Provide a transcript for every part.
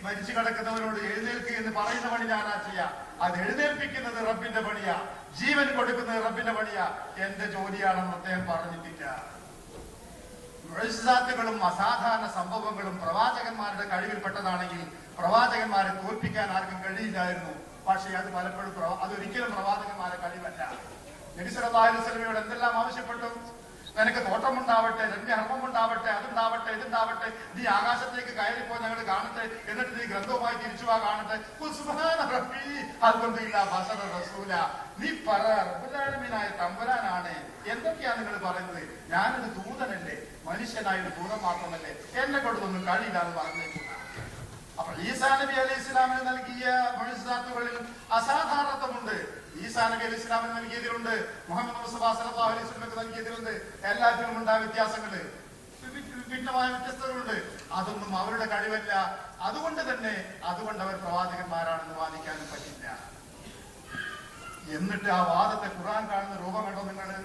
മരിച്ചു കിടക്കുന്നവരോട് എഴുന്നേൽക്കുക എന്ന് പറയുന്ന പണി ഞാനാ ചെയ്യാ. അത് എഴുന്നേൽപ്പിക്കുന്നത് റബ്ബിന്റെ പണിയാ, ജീവൻ കൊടുക്കുന്നത് റബ്ബിന്റെ പണിയാ. എന്റെ ജോലിയാണെന്ന് അദ്ദേഹം പറഞ്ഞിട്ടില്ല. മുഅ്ജിസാത്തുകളും അസാധാരണ സംഭവങ്ങളും പ്രവാചകന്മാരുടെ കഴിവിൽപ്പെട്ടതാണെങ്കിൽ പ്രവാചകന്മാരെ തോൽപ്പിക്കാൻ ആർക്കും കഴിയില്ലായിരുന്നു. പക്ഷേ അത് പലപ്പോഴും അതൊരിക്കലും പ്രവാചകന്മാരെ കഴിവല്ല. നബി സല്ലല്ലാഹു അലൈഹി വസല്ലമയോട് എന്തെല്ലാം ആവശ്യപ്പെട്ടു? നിനക്ക് തോട്ടമുണ്ടാവട്ടെ, രമ്യഹർമ്മമുണ്ടാവട്ടെ, അതുണ്ടാവട്ടെ, ഇതുണ്ടാവട്ടെ, നീ ആകാശത്തേക്ക് കയറിപ്പോ ഞങ്ങൾ കാണട്ടെ, എന്നിട്ട് നീ ഗ്രന്ഥവുമായി തിരിച്ചു വാ കാണട്ടെ. നീ പറ, റബ്ബുൽ തമ്പുരാനാണ്, എന്തൊക്കെയാ നിങ്ങൾ പറയുന്നത്? ഞാനൊരു ദൂതനല്ലേ, മനുഷ്യനായ ഒരു ദൂതൻ മാത്രമല്ലേ, എന്നെ കൊണ്ടൊന്നും കഴിയില്ല എന്ന് പറഞ്ഞേക്കുക. അപ്പൊ ഈസാ നബി അലൈഹി ഇസ്ലാമിന് നൽകിയ മുഅ്ജിസാത്തുകളിൽ അസാധാരണത്വമുണ്ട്. ഈസാ നബി അലൈഹി ഇസ്ലാമിന് നൽകിയതിലുണ്ട്, മുഹമ്മദ് മുസ്തഫ സല്ലല്ലാഹു അലൈഹി വസല്ലമക്ക് നൽകിയതിലുണ്ട്. എല്ലാത്തിലും ഉണ്ടായ വ്യത്യാസങ്ങള്, ഭിന്നമായ വ്യത്യസ്തതകളുണ്ട്. അതൊന്നും അവരുടെ കഴിവല്ല. അതുകൊണ്ട് അവർ പ്രവാചകന്മാരാണെന്ന് വാദിക്കാനും പറ്റില്ല. എന്നിട്ട് ആ വാദത്തെ ഖുർആൻ കാണുന്ന രൂപം കണ്ടോ നിങ്ങള്?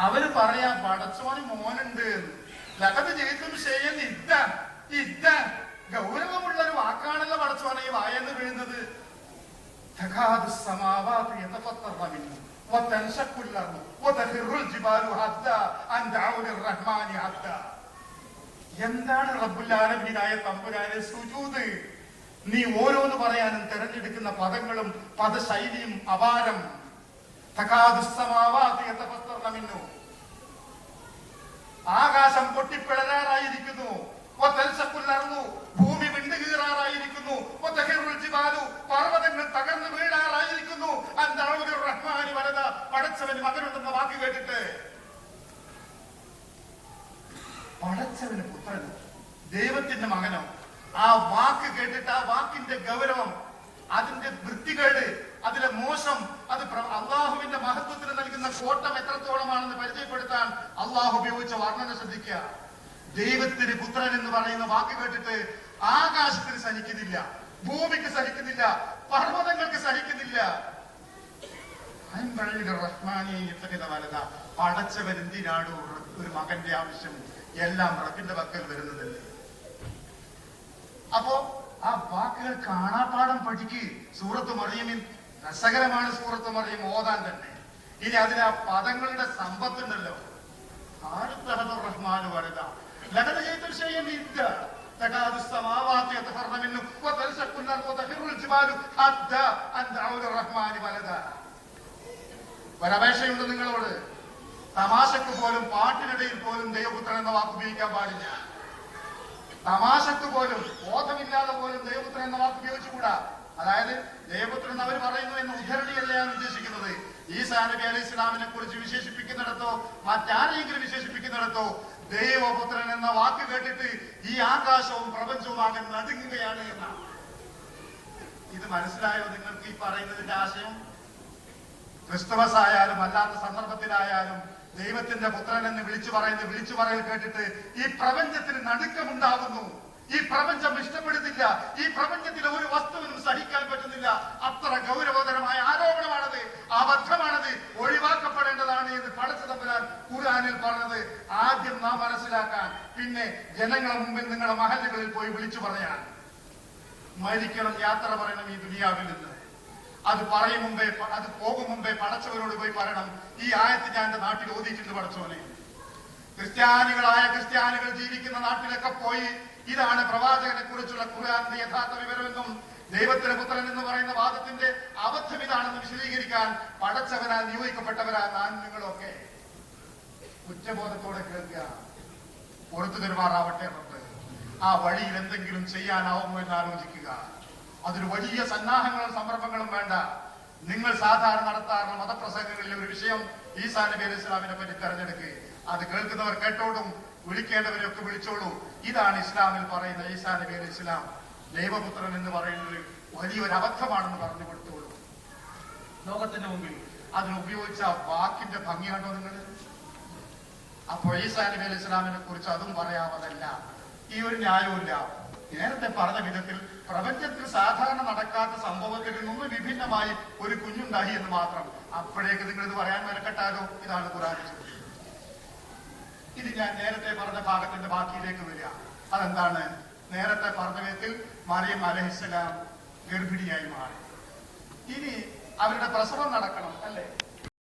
അവര് പറയാ പടച്ചോന് മോനുണ്ട്. ലഖദ് ജയിത്തും ഷൈഅൻ ഇദ്ദ ഗൗരവമുള്ള ഒരു വാക്കാണല്ലോ പടച്ചോനെ ഈ വായെന്ന് വീഴുന്നത്. തകാദു സമാവാതു യതഫത്തറന മിൻഹു വതൻശഖുൽ അർദു വതഖിറുൽ ജിബാലു ഹദ്ദാ അൻ ദഅു ലിർറഹ്മാനി ഹദ്ദാ. എന്താണ് റബ്ബുൽ ആലമീനായ തമ്പുരാനെ സുജൂദ്? നീ ഓരോന്ന് പറയാനും തെരഞ്ഞെടുക്കുന്ന പദങ്ങളും പദശൈലിയും അപാരം. തകാദു സമാവാതു യതഫത്തറന മിൻഹു, ആകാശം പൊട്ടിപ്പിളരാറായിരിക്കുന്നു. ഭൂമി വിണ്ടുകീറാറായിരിക്കുന്നു. പർവ്വതങ്ങൾ തകർന്നു വീഴാറായിരിക്കുന്നു. റഹ്മാനി വലദ, പടച്ചവന് മകനുണ്ടെന്ന വാക്ക് കേട്ടിട്ട് പടച്ചവന് പുത്രനോ ദൈവത്തിന്റെ മകനോ? ആ വാക്ക് കേട്ടിട്ട് ആ വാക്കിന്റെ ഗൗരവം, അതിന്റെ വൃത്തികേട്, അതിലെ മോശം, അത് അള്ളാഹുവിന്റെ മഹത്വത്തിന് നൽകുന്ന കോട്ടം എത്രത്തോളമാണെന്ന് പരിചയപ്പെടുത്താൻ അള്ളാഹു ഉപയോഗിച്ച വർണ്ണന ശ്രദ്ധിക്കുക. ദൈവത്തിന് പുത്രൻ എന്ന് പറയുന്ന വാക്ക് കേട്ടിട്ട് ആകാശത്തിന് സഹിക്കുന്നില്ല, ഭൂമിക്ക് സഹിക്കുന്നില്ല, പർവ്വതങ്ങൾക്ക് സഹിക്കുന്നില്ല. പടച്ചവൻ എന്തിനാണ് ഒരു മകന്റെ ആവശ്യം? എല്ലാം റബ്ബിന്റെ പക്കൽ വരുന്നതല്ലേ. അപ്പോ ആ വാക്കുകൾ കാണാപ്പാടം പഠിക്ക്. സൂറത്ത് മറിയമിൽ രസകരമാണ് സൂറത്ത് മറിയം ഓതാൻ തന്നെ. ഇനി അതിന് ആ പദങ്ങളുടെ സമ്പത്തുണ്ടല്ലോ. റഹ്മാൻ വലദ ലഖദ് ജയിത്തും ഷൈഅൻ ഇദ്ദ തകാദു സമാവാതു യതഫറന മിൻഹു വതൻശഖുൽ അർദു വതഖിറുൽ ജിബാലു ഹദ്ദാ അൻ ദഅു ലിർറഹ്മാനി വലദ. ഒരപേക്ഷയുണ്ട് നിങ്ങളോട്. തമാശക്ക് പോലും, പാട്ടിനിടയിൽ പോലും ദൈവപുത്രൻ എന്ന വാക്ക് ഉപയോഗിക്കാൻ പാടില്ല. തമാശക്ക് പോലും, ബോധമില്ലാതെ പോലും ദൈവപുത്രൻ എന്ന വാക്ക് ഉപയോഗിച്ചുകൂടാ. അതായത് ദൈവപുത്രൻ അവർ പറയുന്നു എന്ന ഉദ്ധരണിയല്ല ഞാൻ ഉദ്ദേശിക്കുന്നത്. ഈസാ നബി അലൈഹി ഇസ്ലാമിനെ കുറിച്ച് വിശേഷിപ്പിക്കുന്നിടത്തോ മറ്റാരെങ്കിലും വിശേഷിപ്പിക്കുന്നിടത്തോ ദൈവപുത്രൻ എന്ന വാക്ക് കേട്ടിട്ട് ഈ ആകാശവും പ്രപഞ്ചവും ആകെ നടുങ്ങുകയാണ് എന്നാണ്. ഇത് മനസ്സിലായോ നിങ്ങൾക്ക് ഈ പറയുന്നതിന്റെ ആശയം? ക്രിസ്തുമസ് ആയാലും അല്ലാത്ത സന്ദർഭത്തിലായാലും ദൈവത്തിന്റെ പുത്രൻ എന്ന് വിളിച്ചു പറയൽ കേട്ടിട്ട് ഈ പ്രപഞ്ചത്തിന് നടുക്കമുണ്ടാകുന്നു. ഈ പ്രപഞ്ചം ഇഷ്ടപ്പെടുന്നില്ല. ഈ പ്രപഞ്ചത്തിലെ ഒരു വസ്തുവിനും സഹിക്കാൻ പറ്റുന്നില്ല. അത്ര ഗൗരവതരമായ ആരോപണമാണത്, അബദ്ധമാണത്, ഒഴിവാക്കപ്പെടേണ്ടതാണ് എന്ന് പടച്ച തമ്പുരാൻ ഖുർആനിൽ പറഞ്ഞത് ആദ്യം നാം മനസ്സിലാക്കാൻ, പിന്നെ ജനങ്ങളെ മുമ്പിൽ നിങ്ങളുടെ മഹല്ലുകളിൽ പോയി വിളിച്ചു പറയാൻ. മരിക്കണം, യാത്ര പറയണം ഈ ദുനിയാവിൽ നിന്ന്. അത് പോകും മുമ്പേ പടച്ചവരോട് പോയി പറയണം, ഈ ആയത്ത് ഞാൻ എന്റെ നാട്ടിൽ ഓതിയിട്ടുണ്ട് പടച്ചവനെ. ക്രിസ്ത്യാനികൾ ജീവിക്കുന്ന നാട്ടിലൊക്കെ പോയി ഇതാണ് പ്രവാചകനെ കുറിച്ചുള്ള ഖുർആന്റെ യഥാർത്ഥ വിവരമെന്നും ദൈവത്തിന്റെ പുത്രൻ എന്ന് പറയുന്ന വാദത്തിന്റെ അബദ്ധം ഇതാണെന്ന് വിശദീകരിക്കാൻ പടച്ചവനാൽ നിയോഗിക്കപ്പെട്ടവരാ ഞാൻ നിങ്ങളൊക്കെ. കുറ്റബോധത്തോടെ കേൾക്കുക, പുറത്തു പെരുമാറാവട്ടെ റബ്ബ്. ആ വഴിയിൽ എന്തെങ്കിലും ചെയ്യാനാവുമോ എന്ന് ആലോചിക്കുക. അതൊരു വലിയ സന്നാഹങ്ങളും സംരംഭങ്ങളും വേണ്ട. നിങ്ങൾ സാധാരണ നടത്താറുള്ള മതപ്രസംഗങ്ങളിലെ ഒരു വിഷയം ഈസാ നബി അലൈഹി ഇസ്ലാമിനെ പറ്റി തെരഞ്ഞെടുക്കുക. അത് കേൾക്കുന്നവർ കേട്ടോടും, വിളിക്കേണ്ടവരൊക്കെ വിളിച്ചോളൂ. ഇതാണ് ഇസ്ലാമിൽ പറയുന്ന ഈസാ നബി അലൈഹി ഇസ്ലാം ദൈവപുത്രൻ എന്ന് പറയുന്നത് വലിയൊരു അബദ്ധമാണെന്ന് പറഞ്ഞു കൊടുത്തോളൂ. ലോകത്തിന്റെ മുമ്പിൽ അതിനുപയോഗിച്ച വാക്കിന്റെ ഭംഗി കണ്ടോ നിങ്ങൾ? അപ്പൊ ഈസാ നബി അലൈഹി ഇസ്ലാമിനെ കുറിച്ച് അതും പറയാവതല്ല. ഈ ഒരു ന്യായവുമില്ല. നേരത്തെ പറഞ്ഞ വിധത്തിൽ പ്രപഞ്ചത്തിൽ സാധാരണ നടക്കാത്ത സംഭവത്തിൽ നിന്ന് വിഭിന്നമായി ഒരു കുഞ്ഞുണ്ടായി എന്ന് മാത്രം. അപ്പോഴേക്ക് നിങ്ങൾ ഇത് പറയാൻ മെനക്കെട്ടാലോ? ഇതാണ് ഖുർആൻ. ഇത് ഞാൻ നേരത്തെ പറഞ്ഞ ഭാഗത്തിന്റെ ബാക്കിയിലേക്ക് വരിക. അതെന്താണ്? നേരത്തെ പറഞ്ഞ വിധത്തിൽ മറിയം അലൈഹിസ്സലാം ഗർഭിണിയായി മാറി. ഇനി അവരുടെ പ്രസവം നടക്കണം, അല്ലേ?